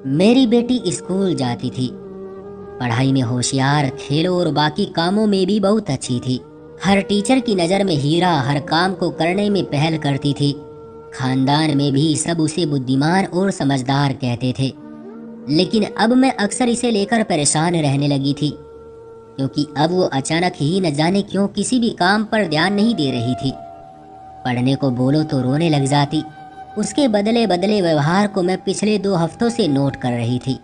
मेरी बेटी स्कूल जाती थी। पढ़ाई में होशियार, खेलों और बाकी कामों में भी बहुत अच्छी थी। हर टीचर की नज़र में हीरा, हर काम को करने में पहल करती थी। खानदान में भी सब उसे बुद्धिमान और समझदार कहते थे। लेकिन अब मैं अक्सर इसे लेकर परेशान रहने लगी थी, क्योंकि अब वो अचानक ही न जाने क्यों किसी भी काम पर ध्यान नहीं दे रही थी। पढ़ने को बोलो तो रोने लग जाती। उसके बदले बदले व्यवहार को मैं पिछले 2 हफ्तों से नोट कर रही थी।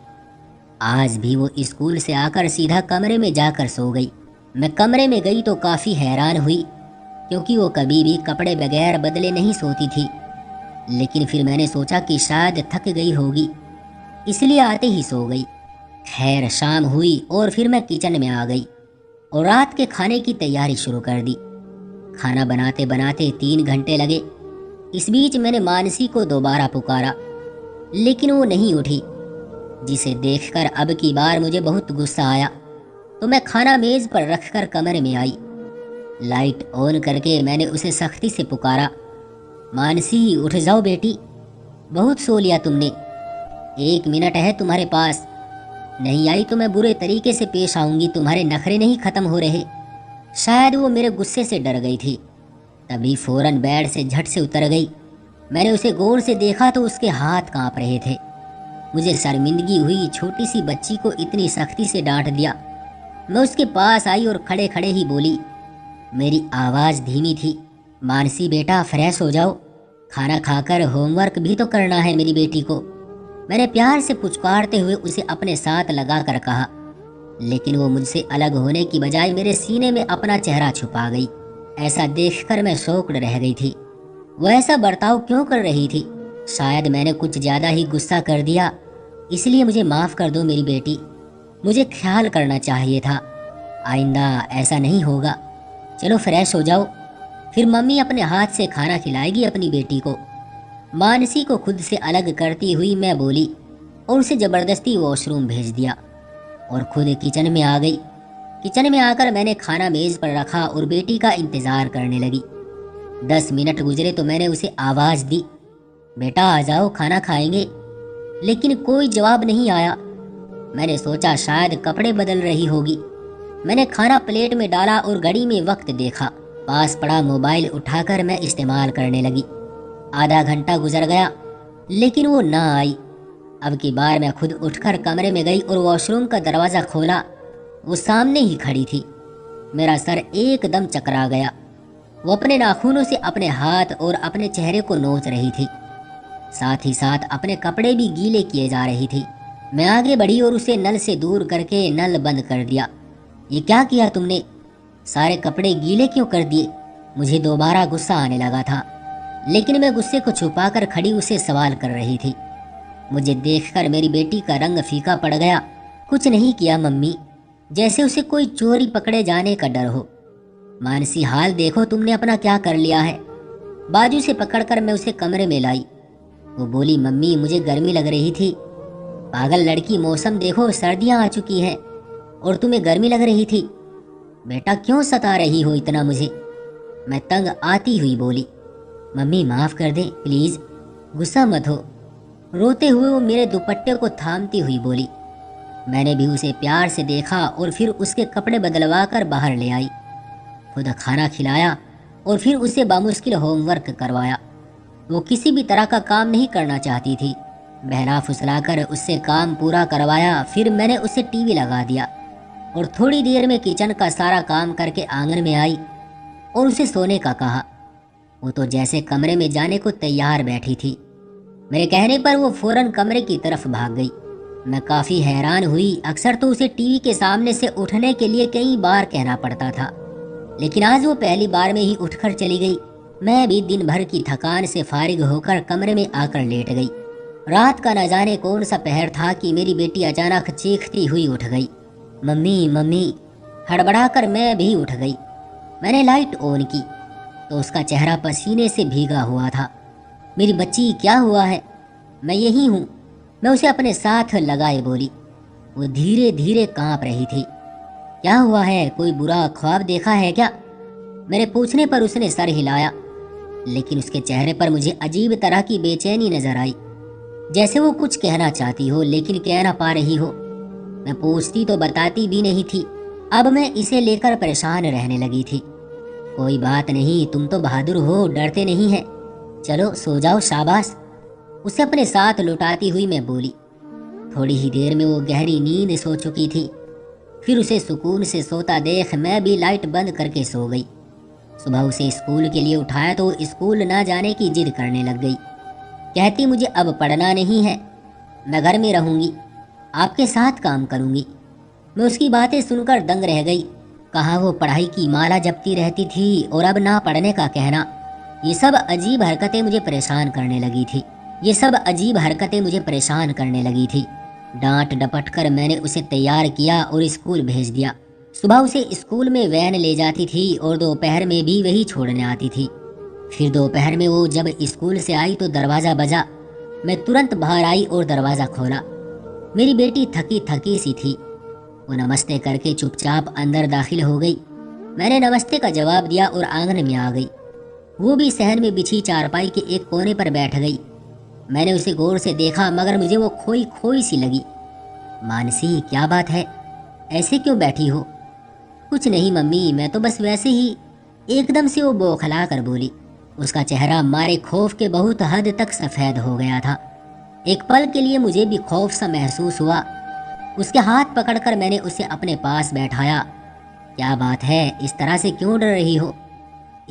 आज भी वो स्कूल से आकर सीधा कमरे में जाकर सो गई। मैं कमरे में गई तो काफ़ी हैरान हुई, क्योंकि वो कभी भी कपड़े बगैर बदले नहीं सोती थी। लेकिन फिर मैंने सोचा कि शायद थक गई होगी, इसलिए आते ही सो गई। खैर, शाम हुई और फिर मैं किचन में आ गई और रात के खाने की तैयारी शुरू कर दी। खाना बनाते बनाते 3 घंटे लगे। इस बीच मैंने मानसी को दोबारा पुकारा, लेकिन वो नहीं उठी, जिसे देखकर अब की बार मुझे बहुत गुस्सा आया। तो मैं खाना मेज पर रखकर कमरे में आई। लाइट ऑन करके मैंने उसे सख्ती से पुकारा, मानसी उठ जाओ बेटी, बहुत सो लिया तुमने। 1 मिनट है तुम्हारे पास, नहीं आई तो मैं बुरे तरीके से पेश आऊंगी। तुम्हारे नखरे नहीं खत्म हो रहे। शायद वो मेरे गुस्से से डर गई थी, तभी फौरन बेड से झट से उतर गई। मैंने उसे गौर से देखा तो उसके हाथ कांप रहे थे। मुझे शर्मिंदगी हुई, छोटी सी बच्ची को इतनी सख्ती से डांट दिया। मैं उसके पास आई और खड़े खड़े ही बोली। मेरी आवाज़ धीमी थी, मानसी बेटा फ्रेश हो जाओ, खाना खाकर होमवर्क भी तो करना है मेरी बेटी को। मैंने प्यार से पुचकारते हुए उसे अपने साथ लगा कर कहा, लेकिन वो मुझसे अलग होने की बजाय मेरे सीने में अपना चेहरा छुपा गई। ऐसा देखकर मैं शॉक्ड रह गई थी। वो ऐसा बर्ताव क्यों कर रही थी? शायद मैंने कुछ ज़्यादा ही गुस्सा कर दिया, इसलिए मुझे माफ़ कर दो मेरी बेटी। मुझे ख्याल करना चाहिए था, आइंदा ऐसा नहीं होगा। चलो फ्रेश हो जाओ, फिर मम्मी अपने हाथ से खाना खिलाएगी अपनी बेटी को। मानसी को खुद से अलग करती हुई मैं बोली और उसे ज़बरदस्ती वॉशरूम भेज दिया और खुद किचन में आ गई। किचन में आकर मैंने खाना मेज़ पर रखा और बेटी का इंतज़ार करने लगी। 10 मिनट गुजरे तो मैंने उसे आवाज़ दी, बेटा आ जाओ खाना खाएंगे, लेकिन कोई जवाब नहीं आया। मैंने सोचा शायद कपड़े बदल रही होगी। मैंने खाना प्लेट में डाला और घड़ी में वक्त देखा। पास पड़ा मोबाइल उठाकर मैं इस्तेमाल करने लगी। आधा घंटा गुजर गया, लेकिन वो ना आई। अब की बार मैं खुद उठकर कमरे में गई और वॉशरूम का दरवाज़ा खोला। वो सामने ही खड़ी थी। मेरा सर एकदम चकरा गया। वो अपने नाखूनों से अपने हाथ और अपने चेहरे को नोच रही थी, साथ ही साथ अपने कपड़े भी गीले किए जा रही थी। मैं आगे बढ़ी और उसे नल से दूर करके नल बंद कर दिया। ये क्या किया तुमने? सारे कपड़े गीले क्यों कर दिए? मुझे दोबारा गुस्सा आने लगा था, लेकिन मैं गुस्से को छुपाकर खड़ी उसे सवाल कर रही थी। मुझे देखकर मेरी बेटी का रंग फीका पड़ गया। कुछ नहीं किया मम्मी, जैसे उसे कोई चोरी पकड़े जाने का डर हो। मानसी हाल देखो तुमने अपना क्या कर लिया है। बाजू से पकड़कर मैं उसे कमरे में लाई। वो बोली, मम्मी मुझे गर्मी लग रही थी। पागल लड़की, मौसम देखो, सर्दियां आ चुकी हैं और तुम्हें गर्मी लग रही थी। बेटा क्यों सता रही हो इतना मुझे? मैं तंग आती हुई बोली। मम्मी माफ़ कर दे प्लीज़, गुस्सा मत हो। रोते हुए वो मेरे दुपट्टे को थामती हुई बोली। मैंने भी उसे प्यार से देखा और फिर उसके कपड़े बदलवा कर बाहर ले आई। खुद खाना खिलाया और फिर उसे बामुश्किल होमवर्क करवाया। वो किसी भी तरह का काम नहीं करना चाहती थी। बहला फुसलाकर उससे काम पूरा करवाया। फिर मैंने उसे टीवी लगा दिया और थोड़ी देर में किचन का सारा काम करके आंगन में आई और उसे सोने का कहा। वो तो जैसे कमरे में जाने को तैयार बैठी थी। मेरे कहने पर वो फौरन कमरे की तरफ भाग गई। मैं काफ़ी हैरान हुई। अक्सर तो उसे टीवी के सामने से उठने के लिए कई बार कहना पड़ता था, लेकिन आज वो पहली बार में ही उठकर चली गई। मैं भी दिन भर की थकान से फारिग होकर कमरे में आकर लेट गई। रात का न जाने कौन सा पहर था कि मेरी बेटी अचानक चीखती हुई उठ गई, मम्मी मम्मी। हड़बड़ाकर मैं भी उठ गई। मैंने लाइट ऑन की तो उसका चेहरा पसीने से भीगा हुआ था। मेरी बच्ची क्या हुआ है? मैं यही हूँ, मैं उसे अपने साथ लगाए बोली। वो धीरे धीरे कांप रही थी। क्या हुआ है? कोई बुरा ख्वाब देखा है क्या? मेरे पूछने पर उसने सर हिलाया, लेकिन उसके चेहरे पर मुझे अजीब तरह की बेचैनी नजर आई। जैसे वो कुछ कहना चाहती हो लेकिन कह ना पा रही हो। मैं पूछती तो बताती भी नहीं थी। अब मैं इसे लेकर परेशान रहने लगी थी। कोई बात नहीं, तुम तो बहादुर हो, डरते नहीं है। चलो सो जाओ, शाबाश। उसे अपने साथ लुटाती हुई मैं बोली। थोड़ी ही देर में वो गहरी नींद सो चुकी थी। फिर उसे सुकून से सोता देख मैं भी लाइट बंद करके सो गई। सुबह उसे स्कूल के लिए उठाया तो स्कूल ना जाने की जिद करने लग गई। कहती मुझे अब पढ़ना नहीं है, मैं घर में रहूंगी, आपके साथ काम करूंगी। मैं उसकी बातें सुनकर दंग रह गई। कहाँ वो पढ़ाई की माला जपती रहती थी और अब ना पढ़ने का कहना। ये सब अजीब हरकतें मुझे परेशान करने लगी थी। डांट डपट कर मैंने उसे तैयार किया और स्कूल भेज दिया। सुबह उसे स्कूल में वैन ले जाती थी और दोपहर में भी वही छोड़ने आती थी। फिर दोपहर में वो जब स्कूल से आई तो दरवाज़ा बजा। मैं तुरंत बाहर आई और दरवाज़ा खोला। मेरी बेटी थकी थकी सी थी। वो नमस्ते करके चुपचाप अंदर दाखिल हो गई। मैंने नमस्ते का जवाब दिया और आंगन में आ गई। वो भी सहन में बिछी चारपाई के एक कोने पर बैठ गई। मैंने उसे गौर से देखा मगर मुझे वो खोई खोई सी लगी। मानसी, क्या बात है, ऐसे क्यों बैठी हो? कुछ नहीं मम्मी, मैं तो बस वैसे ही। एकदम से वो बौखला कर बोली। उसका चेहरा मारे खौफ के बहुत हद तक सफ़ेद हो गया था। एक पल के लिए मुझे भी खौफ सा महसूस हुआ। उसके हाथ पकड़कर मैंने उसे अपने पास बैठाया। क्या बात है, इस तरह से क्यों डर रही हो?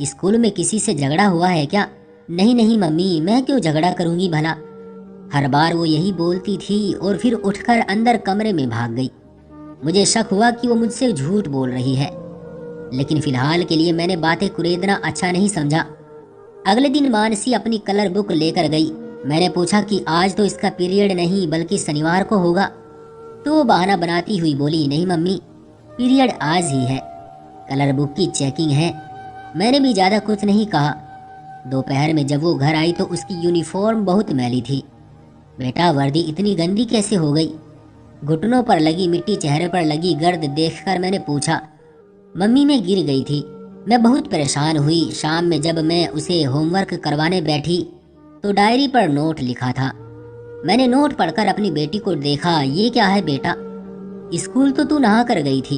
स्कूल में किसी से झगड़ा हुआ है क्या? नहीं नहीं मम्मी, मैं क्यों झगड़ा करूंगी भला। हर बार वो यही बोलती थी और फिर उठकर अंदर कमरे में भाग गई। मुझे शक हुआ कि वो मुझसे झूठ बोल रही है, लेकिन फिलहाल के लिए मैंने बातें कुरेदना अच्छा नहीं समझा। अगले दिन मानसी अपनी कलर बुक लेकर गई। मैंने पूछा कि आज तो इसका पीरियड नहीं बल्कि शनिवार को होगा, तो वो बहाना बनाती हुई बोली, नहीं मम्मी, पीरियड आज ही है, कलर बुक की चेकिंग है। मैंने भी ज़्यादा कुछ नहीं कहा। दोपहर में जब वो घर आई तो उसकी यूनिफॉर्म बहुत मैली थी। बेटा, वर्दी इतनी गंदी कैसे हो गई? घुटनों पर लगी मिट्टी, चेहरे पर लगी गर्द देखकर मैंने पूछा। मम्मी, मैं गिर गई थी, मैं बहुत परेशान हुई। शाम में जब मैं उसे होमवर्क करवाने बैठी तो डायरी पर नोट लिखा था। मैंने नोट पढ़कर अपनी बेटी को देखा। ये क्या है बेटा? स्कूल तो तू नहा कर गई थी,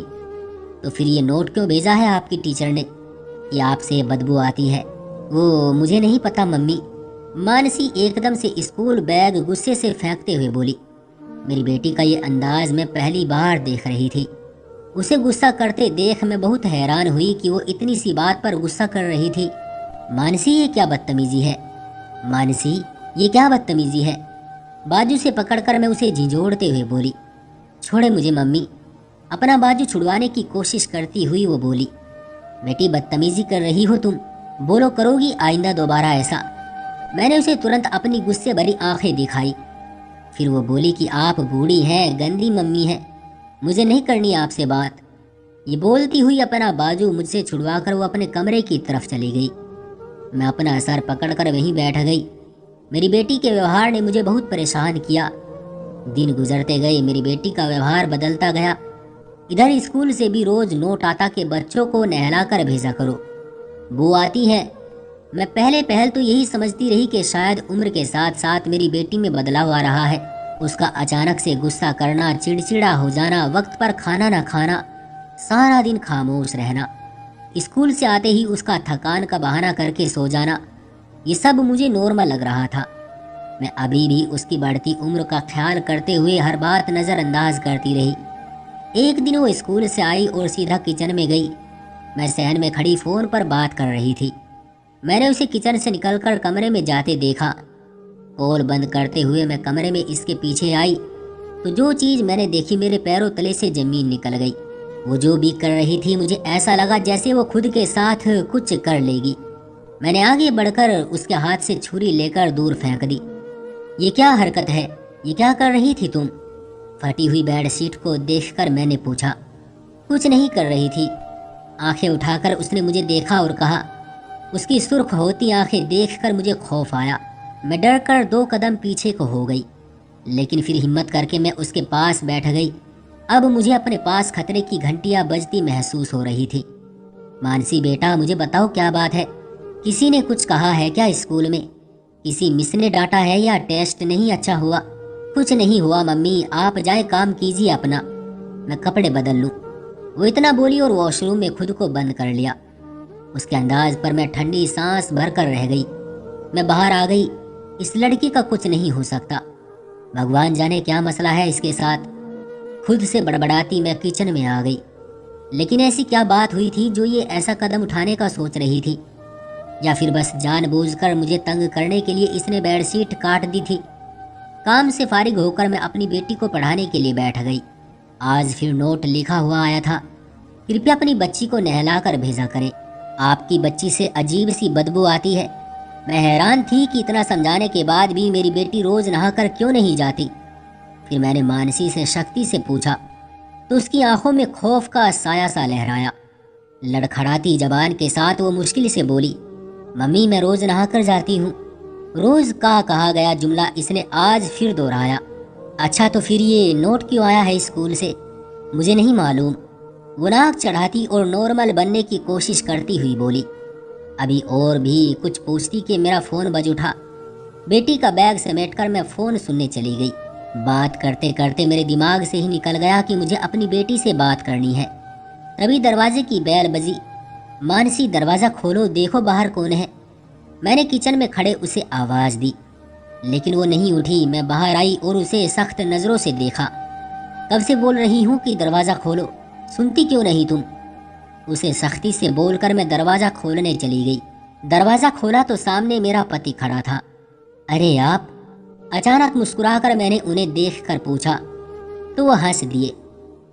तो फिर ये नोट क्यों भेजा है आपकी टीचर ने? ये आपसे बदबू आती है। वो मुझे नहीं पता मम्मी। मानसी एकदम से स्कूल बैग गुस्से से फेंकते हुए बोली। मेरी बेटी का ये अंदाज मैं पहली बार देख रही थी। उसे गुस्सा करते देख मैं बहुत हैरान हुई कि वो इतनी सी बात पर गुस्सा कर रही थी। मानसी, ये क्या बदतमीजी है? मानसी, ये क्या बदतमीजी है? बाजू से पकड़कर मैं उसे झिझोड़ते हुए बोली। छोड़े मुझे मम्मी। अपना बाजू छुड़वाने की कोशिश करती हुई वो बोली। बेटी, बदतमीजी कर रही हो तुम, बोलो करोगी आइंदा दोबारा ऐसा? मैंने उसे तुरंत अपनी गुस्से भरी आंखें दिखाई। फिर वो बोली कि आप बूढ़ी हैं, गंदी मम्मी हैं, मुझे नहीं करनी आपसे बात। ये बोलती हुई अपना बाजू मुझसे छुड़वाकर वो अपने कमरे की तरफ चली गई। मैं अपना सर पकड़कर वहीं बैठ गई। मेरी बेटी के व्यवहार ने मुझे बहुत परेशान किया। दिन गुजरते गए, मेरी बेटी का व्यवहार बदलता गया। इधर स्कूल से भी रोज नोट आता कि बच्चों को नहलाकर भेजा करो, बू आती है। मैं पहल तो यही समझती रही कि शायद उम्र के साथ साथ मेरी बेटी में बदलाव आ रहा है। उसका अचानक से गुस्सा करना, चिड़चिड़ा हो जाना, वक्त पर खाना ना खाना, सारा दिन खामोश रहना, स्कूल से आते ही उसका थकान का बहाना करके सो जाना, ये सब मुझे नॉर्मल लग रहा था। मैं अभी भी उसकी बढ़ती उम्र का ख्याल करते हुए हर बात नज़रअंदाज करती रही। एक दिन वो स्कूल से आई और सीधा किचन में गई। मैं सहन में खड़ी फ़ोन पर बात कर रही थी। मैंने उसे किचन से निकलकर कमरे में जाते देखा। कॉल बंद करते हुए मैं कमरे में इसके पीछे आई तो जो चीज़ मैंने देखी, मेरे पैरों तले से ज़मीन निकल गई। वो जो भी कर रही थी मुझे ऐसा लगा जैसे वो खुद के साथ कुछ कर लेगी। मैंने आगे बढ़कर उसके हाथ से छुरी लेकर दूर फेंक दी। ये क्या हरकत है? ये क्या कर रही थी तुम? फटी हुई बेडशीट को देखकर मैंने पूछा। कुछ नहीं कर रही थी। आंखें उठाकर उसने मुझे देखा और कहा। उसकी सुर्ख होती आंखें देखकर मुझे खौफ आया। मैं डर कर 2 कदम पीछे को हो गई, लेकिन फिर हिम्मत करके मैं उसके पास बैठ गई। अब मुझे अपने पास खतरे की घंटियां बजती महसूस हो रही थी। मानसी बेटा, मुझे बताओ क्या बात है? किसी ने कुछ कहा है क्या स्कूल में? किसी मिस ने डांटा है या टेस्ट नहीं अच्छा हुआ? कुछ नहीं हुआ मम्मी, आप जाए काम कीजिए अपना, मैं कपड़े बदल लूं। वो इतना बोली और वॉशरूम में खुद को बंद कर लिया। उसके अंदाज पर मैं ठंडी सांस भरकर रह गई। मैं बाहर आ गई। इस लड़की का कुछ नहीं हो सकता, भगवान जाने क्या मसला है इसके साथ। खुद से बड़बड़ाती मैं किचन में आ गई। लेकिन ऐसी क्या बात हुई थी जो ये ऐसा कदम उठाने का सोच रही थी? या फिर बस जानबूझकर मुझे तंग करने के लिए इसने बेडशीट काट दी थी? काम से फारिग होकर मैं अपनी बेटी को पढ़ाने के लिए बैठ गई। आज फिर नोट लिखा हुआ आया था, कृपया अपनी बच्ची को नहलाकर भेजा करें, आपकी बच्ची से अजीब सी बदबू आती है। मैं हैरान थी कि इतना समझाने के बाद भी मेरी बेटी रोज नहाकर क्यों नहीं जाती। फिर मैंने मानसी से शक्ति से पूछा तो उसकी आंखों में खौफ का साया सा लहराया। लड़खड़ाती जबान के साथ वो मुश्किल से बोली, मम्मी मैं रोज नहाकर जाती हूँ। रोज का कहा गया जुमला इसने आज फिर दोहराया। अच्छा तो फिर ये नोट क्यों आया है स्कूल से? मुझे नहीं मालूम, वो नाक चढ़ाती और नॉर्मल बनने की कोशिश करती हुई बोली। अभी और भी कुछ पूछती कि मेरा फ़ोन बज उठा। बेटी का बैग समेटकर मैं फ़ोन सुनने चली गई। बात करते करते मेरे दिमाग से ही निकल गया कि मुझे अपनी बेटी से बात करनी है। तभी दरवाजे की बेल बजी। मानसी दरवाज़ा खोलो, देखो बाहर कौन है। मैंने किचन में खड़े उसे आवाज़ दी, लेकिन वो नहीं उठी। मैं बाहर आई और उसे सख्त नज़रों से देखा। कब से बोल रही हूँ कि दरवाज़ा खोलो, सुनती क्यों नहीं तुम? उसे सख्ती से बोलकर मैं दरवाज़ा खोलने चली गई। दरवाज़ा खोला तो सामने मेरा पति खड़ा था। अरे आप? अचानक मुस्कुराकर मैंने उन्हें देखकर पूछा तो वह हंस दिए।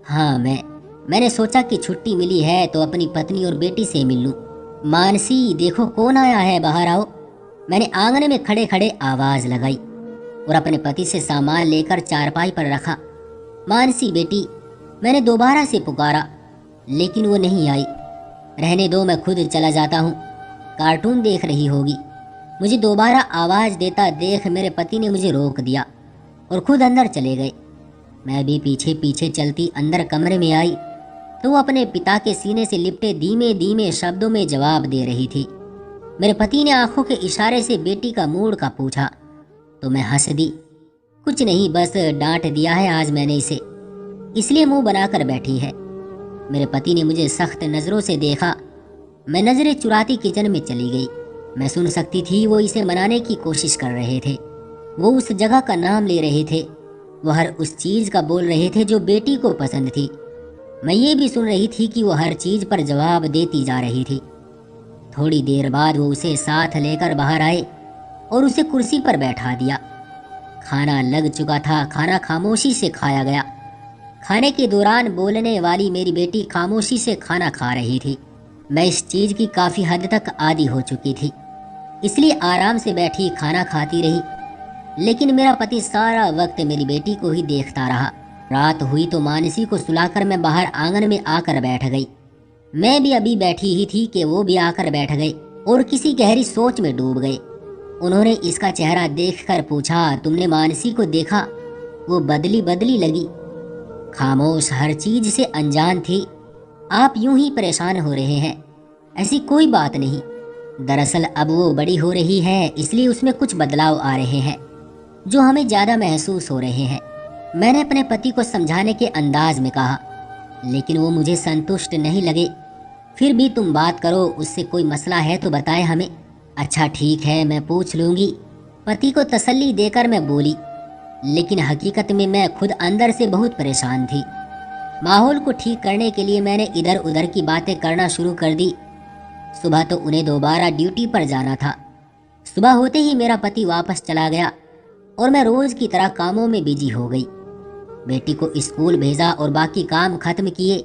हाँ मैंने सोचा कि छुट्टी मिली है तो अपनी पत्नी और बेटी से मिल लूं। मानसी देखो कौन आया है, बाहर आओ। मैंने आंगन में खड़े खड़े आवाज़ लगाई और अपने पति से सामान लेकर चारपाई पर रखा। मानसी बेटी, मैंने दोबारा से पुकारा, लेकिन वो नहीं आई। रहने दो, मैं खुद चला जाता हूँ, कार्टून देख रही होगी। मुझे दोबारा आवाज़ देता देख मेरे पति ने मुझे रोक दिया और खुद अंदर चले गए। मैं भी पीछे पीछे चलती अंदर कमरे में आई तो वो अपने पिता के सीने से लिपटे धीमे धीमे शब्दों में जवाब दे रही थी। मेरे पति ने आंखों के इशारे से बेटी का मूड का पूछा तो मैं हंस दी। कुछ नहीं, बस डांट दिया है आज मैंने इसे, इसलिए मुंह बनाकर बैठी है। मेरे पति ने मुझे सख्त नज़रों से देखा। मैं नज़रें चुराती किचन में चली गई। मैं सुन सकती थी वो इसे मनाने की कोशिश कर रहे थे। वो उस जगह का नाम ले रहे थे। वो हर उस चीज़ का बोल रहे थे जो बेटी को पसंद थी। मैं ये भी सुन रही थी कि वो हर चीज़ पर जवाब देती जा रही थी। थोड़ी देर बाद वो उसे साथ लेकर बाहर आए और उसे कुर्सी पर बैठा दिया। खाना लग चुका था। खाना खामोशी से खाया गया। खाने के दौरान बोलने वाली मेरी बेटी खामोशी से खाना खा रही थी। मैं इस चीज़ की काफ़ी हद तक आदी हो चुकी थी, इसलिए आराम से बैठी खाना खाती रही। लेकिन मेरा पति सारा वक्त मेरी बेटी को ही देखता रहा। रात हुई तो मानसी को सुलाकर मैं बाहर आंगन में आकर बैठ गई। मैं भी अभी बैठी ही थी कि वो भी आकर बैठ गए और किसी गहरी सोच में डूब गए। उन्होंने इसका चेहरा देखकर पूछा, तुमने मानसी को देखा? वो बदली बदली लगी, खामोश, हर चीज से अनजान थी। आप यूं ही परेशान हो रहे हैं, ऐसी कोई बात नहीं। दरअसल अब वो बड़ी हो रही है, इसलिए उसमें कुछ बदलाव आ रहे हैं जो हमें ज़्यादा महसूस हो रहे हैं। मैंने अपने पति को समझाने के अंदाज में कहा, लेकिन वो मुझे संतुष्ट नहीं लगे। फिर भी तुम बात करो, उससे कोई मसला है तो बताए हमें। अच्छा ठीक है, मैं पूछ लूँगी, पति को तसल्ली देकर मैं बोली। लेकिन हकीकत में मैं खुद अंदर से बहुत परेशान थी। माहौल को ठीक करने के लिए मैंने इधर उधर की बातें करना शुरू कर दी। सुबह तो उन्हें दोबारा ड्यूटी पर जाना था। सुबह होते ही मेरा पति वापस चला गया और मैं रोज़ की तरह कामों में बिजी हो गई। बेटी को स्कूल भेजा और बाकी काम खत्म किए।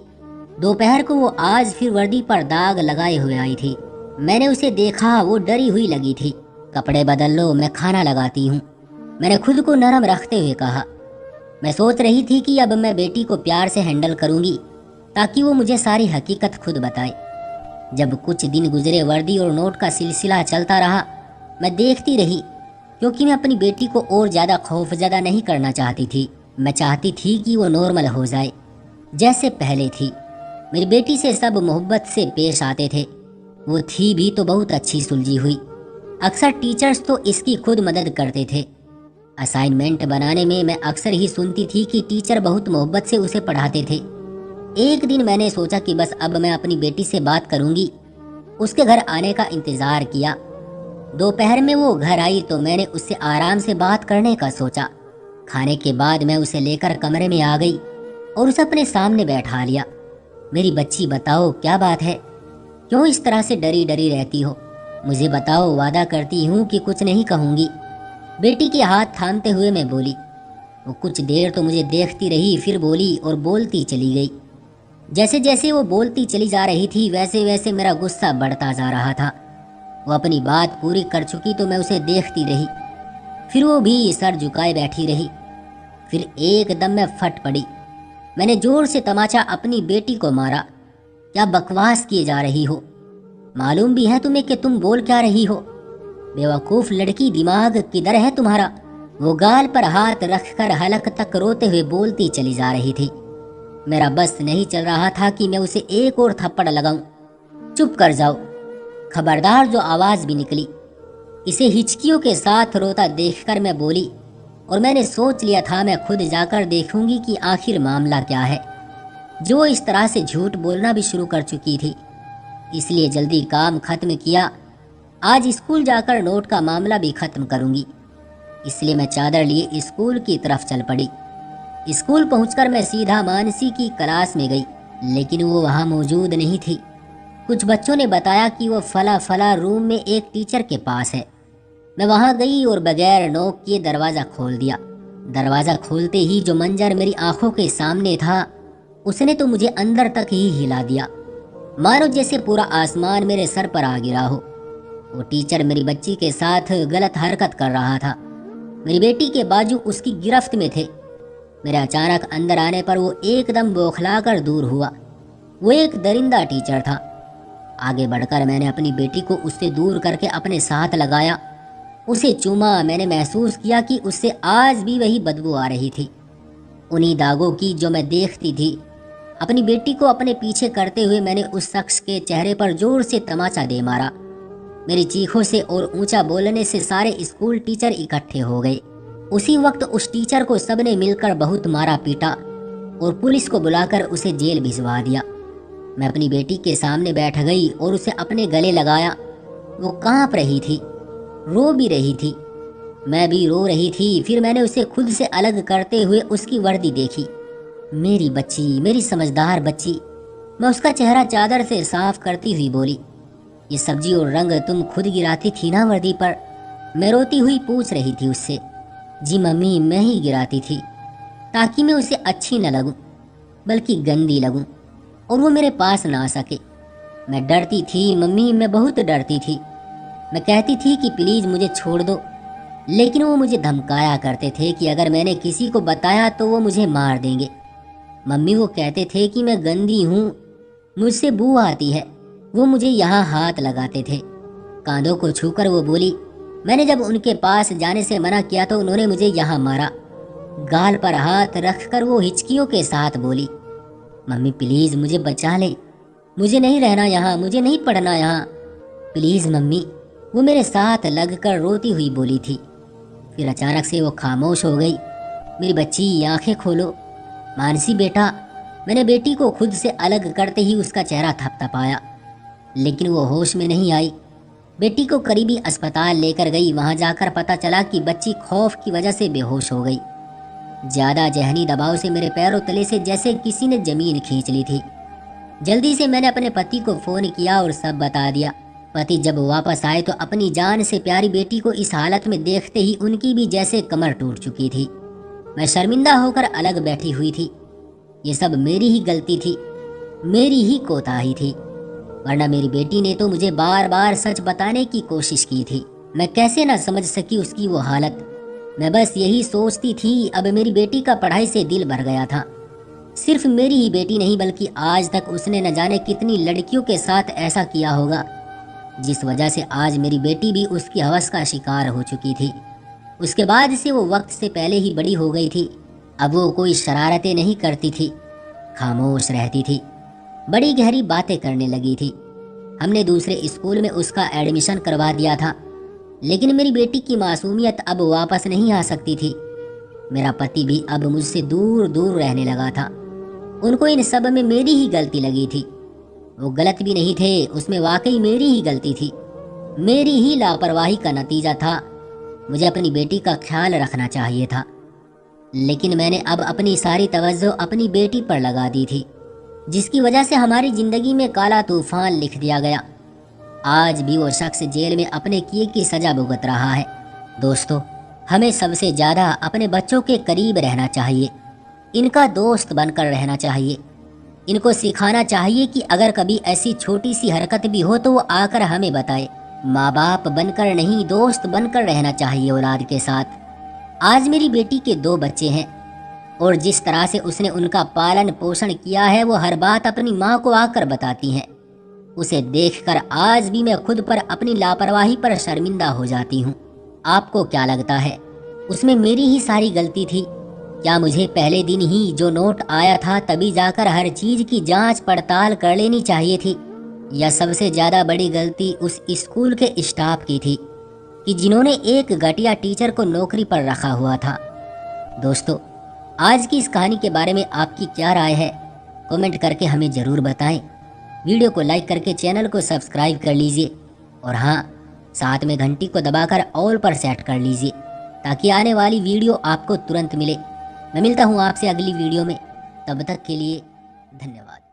दोपहर को वो आज फिर वर्दी पर दाग लगाए हुए आई थी। मैंने उसे देखा, वो डरी हुई लगी थी। कपड़े बदल लो, मैं खाना लगाती हूँ, मैंने खुद को नरम रखते हुए कहा। मैं सोच रही थी कि अब मैं बेटी को प्यार से हैंडल करूँगी ताकि वो मुझे सारी हकीकत खुद बताए। जब कुछ दिन गुजरे, वर्दी और नोट का सिलसिला चलता रहा। मैं देखती रही क्योंकि मैं अपनी बेटी को और ज़्यादा खौफजदा नहीं करना चाहती थी। मैं चाहती थी कि वो नॉर्मल हो जाए जैसे पहले थी। मेरी बेटी से सब मोहब्बत से पेश आते थे। वो थी भी तो बहुत अच्छी सुलझी हुई। अक्सर टीचर्स तो इसकी खुद मदद करते थे। असाइनमेंट बनाने में मैं अक्सर ही सुनती थी कि टीचर बहुत मोहब्बत से उसे पढ़ाते थे। एक दिन मैंने सोचा कि बस अब मैं अपनी बेटी से बात करूंगी। उसके घर आने का इंतजार किया। दोपहर में वो घर आई तो मैंने उससे आराम से बात करने का सोचा। खाने के बाद मैं उसे लेकर कमरे में आ गई और उसे अपने सामने बैठा लिया। मेरी बच्ची, बताओ क्या बात है, क्यों इस तरह से डरी डरी रहती हो? मुझे बताओ, वादा करती हूँ कि कुछ नहीं कहूँगी। बेटी के हाथ थामते हुए मैं बोली। वो कुछ देर तो मुझे देखती रही, फिर बोली और बोलती चली गई। जैसे जैसे वो बोलती चली जा रही थी वैसे वैसे मेरा गुस्सा बढ़ता जा रहा था। वो अपनी बात पूरी कर चुकी तो मैं उसे देखती रही, फिर वो भी सर झुकाए बैठी रही। फिर एकदम मैं फट पड़ी। मैंने जोर से तमाचा अपनी बेटी को मारा। क्या बकवास किए जा रही हो? मालूम भी है तुम्हें कि तुम बोल क्या रही हो? बेवकूफ लड़की, दिमाग किधर है तुम्हारा? वो गाल पर हाथ रखकर हलक तक रोते हुए बोलती चली जा रही थी। मेरा बस नहीं चल रहा था कि मैं उसे एक और थप्पड़ लगाऊं। चुप कर जाओ, खबरदार जो आवाज भी निकली। इसे हिचकियों के साथ रोता देखकर मैं बोली, और मैंने सोच लिया था मैं खुद जाकर देखूंगी कि आखिर मामला क्या है। जो इस तरह से झूठ बोलना भी शुरू कर चुकी थी, इसलिए जल्दी काम खत्म किया। आज स्कूल जाकर नोट का मामला भी खत्म करूंगी। इसलिए मैं चादर लिए स्कूल की तरफ चल पड़ी। स्कूल पहुंचकर मैं सीधा मानसी की क्लास में गई, लेकिन वो वहां मौजूद नहीं थी। कुछ बच्चों ने बताया कि वो फला फला रूम में एक टीचर के पास है। मैं वहां गई और बगैर नोक किए दरवाज़ा खोल दिया। दरवाज़ा खोलते ही जो मंजर मेरी आंखों के सामने था, उसने तो मुझे अंदर तक ही हिला दिया, मानो जैसे पूरा आसमान मेरे सर पर आ गिरा हो। वो टीचर मेरी बच्ची के साथ गलत हरकत कर रहा था। मेरी बेटी के बाजू उसकी गिरफ्त में थे। मेरे अचानक अंदर आने पर वो एकदम बौखलाकर दूर हुआ। वो एक दरिंदा टीचर था। आगे बढ़कर मैंने अपनी बेटी को उससे दूर करके अपने साथ लगाया, उसे चूमा। मैंने महसूस किया कि उससे आज भी वही बदबू आ रही थी, उन्हीं दागों की जो मैं देखती थी। अपनी बेटी को अपने पीछे करते हुए मैंने उस शख्स के चेहरे पर जोर से तमाचा दे मारा। मेरी चीखों से और ऊंचा बोलने से सारे स्कूल टीचर इकट्ठे हो गए। उसी वक्त उस टीचर को सबने मिलकर बहुत मारा पीटा और पुलिस को बुलाकर उसे जेल भिजवा दिया। मैं अपनी बेटी के सामने बैठ गई और उसे अपने गले लगाया। वो कांप रही थी, रो भी रही थी, मैं भी रो रही थी। फिर मैंने उसे खुद से अलग करते हुए उसकी वर्दी देखी। मेरी बच्ची, मेरी समझदार बच्ची। मैं उसका चेहरा चादर से साफ करती हुई बोली, ये सब्जी और रंग तुम खुद गिराती थी ना वर्दी पर? मैं रोती हुई पूछ रही थी उससे। जी मम्मी, मैं ही गिराती थी, ताकि मैं उसे अच्छी न लगूं, बल्कि गंदी लगूं और वो मेरे पास ना आ सके। मैं डरती थी मम्मी, मैं बहुत डरती थी। मैं कहती थी कि प्लीज़ मुझे छोड़ दो, लेकिन वो मुझे धमकाया करते थे कि अगर मैंने किसी को बताया तो वो मुझे मार देंगे। मम्मी, वो कहते थे कि मैं गंदी हूँ, मुझसे बू आती है। वो मुझे यहाँ हाथ लगाते थे। कांधों को छूकर वो बोली। मैंने जब उनके पास जाने से मना किया तो उन्होंने मुझे यहाँ मारा। गाल पर हाथ रखकर वो हिचकियों के साथ बोली, मम्मी प्लीज़ मुझे बचा ले, मुझे नहीं रहना यहाँ, मुझे नहीं पढ़ना यहाँ, प्लीज़ मम्मी। वो मेरे साथ लगकर रोती हुई बोली थी। फिर अचानक से वो खामोश हो गई। मेरी बच्ची, आंखें खोलो। मानसी बेटा। मैंने बेटी को खुद से अलग करते ही उसका चेहरा थपथपाया, लेकिन वो होश में नहीं आई। बेटी को करीबी अस्पताल लेकर गई। वहां जाकर पता चला कि बच्ची खौफ की वजह से बेहोश हो गई। ज़्यादा जहनी दबाव से मेरे पैरों तले से जैसे किसी ने जमीन खींच ली थी। जल्दी से मैंने अपने पति को फ़ोन किया और सब बता दिया। पति जब वापस आए तो अपनी जान से प्यारी बेटी को इस हालत में देखते ही उनकी भी जैसे कमर टूट चुकी थी। मैं शर्मिंदा होकर अलग बैठी हुई थी। ये सब मेरी ही गलती थी, मेरी ही कोताही थी, वरना मेरी बेटी ने तो मुझे बार बार सच बताने की कोशिश की थी। मैं कैसे ना समझ सकी उसकी वो हालत। मैं बस यही सोचती थी। अब मेरी बेटी का पढ़ाई से दिल भर गया था। सिर्फ मेरी ही बेटी नहीं, बल्कि आज तक उसने न जाने कितनी लड़कियों के साथ ऐसा किया होगा, जिस वजह से आज मेरी बेटी भी उसकी हवस का शिकार हो चुकी थी। उसके बाद से वो वक्त से पहले ही बड़ी हो गई थी। अब वो कोई शरारतें नहीं करती थी, खामोश रहती थी, बड़ी गहरी बातें करने लगी थी। हमने दूसरे स्कूल में उसका एडमिशन करवा दिया था। लेकिन मेरी बेटी की मासूमियत अब वापस नहीं आ सकती थी। मेरा पति भी अब मुझसे दूर दूर रहने लगा था। उनको इन सब में मेरी ही गलती लगी थी। वो गलत भी नहीं थे, उसमें वाकई मेरी ही गलती थी। मेरी ही लापरवाही का नतीजा था। मुझे अपनी बेटी का ख्याल रखना चाहिए था, लेकिन मैंने अब अपनी सारी तवज्जो अपनी बेटी पर लगा दी थी, जिसकी वजह से हमारी जिंदगी में काला तूफान लिख दिया गया। आज भी वो शख्स जेल में अपने किए की सजा भुगत रहा है। दोस्तों, हमें सबसे ज़्यादा अपने बच्चों के करीब रहना चाहिए, इनका दोस्त बनकर रहना चाहिए। इनको सिखाना चाहिए कि अगर कभी ऐसी छोटी सी हरकत भी हो तो वो आकर हमें बताए। माँ बाप बनकर नहीं, दोस्त बनकर रहना चाहिए औलाद के साथ। आज मेरी बेटी के 2 बच्चे हैं और जिस तरह से उसने उनका पालन पोषण किया है वो हर बात अपनी माँ को आकर बताती हैं। उसे देखकर आज भी मैं खुद पर अपनी लापरवाही पर शर्मिंदा हो जाती हूँ। आपको क्या लगता है, उसमें मेरी ही सारी गलती थी? क्या मुझे पहले दिन ही जो नोट आया था तभी जाकर हर चीज की जांच पड़ताल कर लेनी चाहिए थी? या सबसे ज्यादा बड़ी गलती उस स्कूल के स्टाफ की थी कि जिन्होंने एक घटिया टीचर को नौकरी पर रखा हुआ था? दोस्तों, आज की इस कहानी के बारे में आपकी क्या राय है? कमेंट करके हमें ज़रूर बताएं। वीडियो को लाइक करके चैनल को सब्सक्राइब कर लीजिए और हाँ, साथ में घंटी को दबाकर ऑल पर सेट कर लीजिए ताकि आने वाली वीडियो आपको तुरंत मिले। मैं मिलता हूँ आपसे अगली वीडियो में, तब तक के लिए धन्यवाद।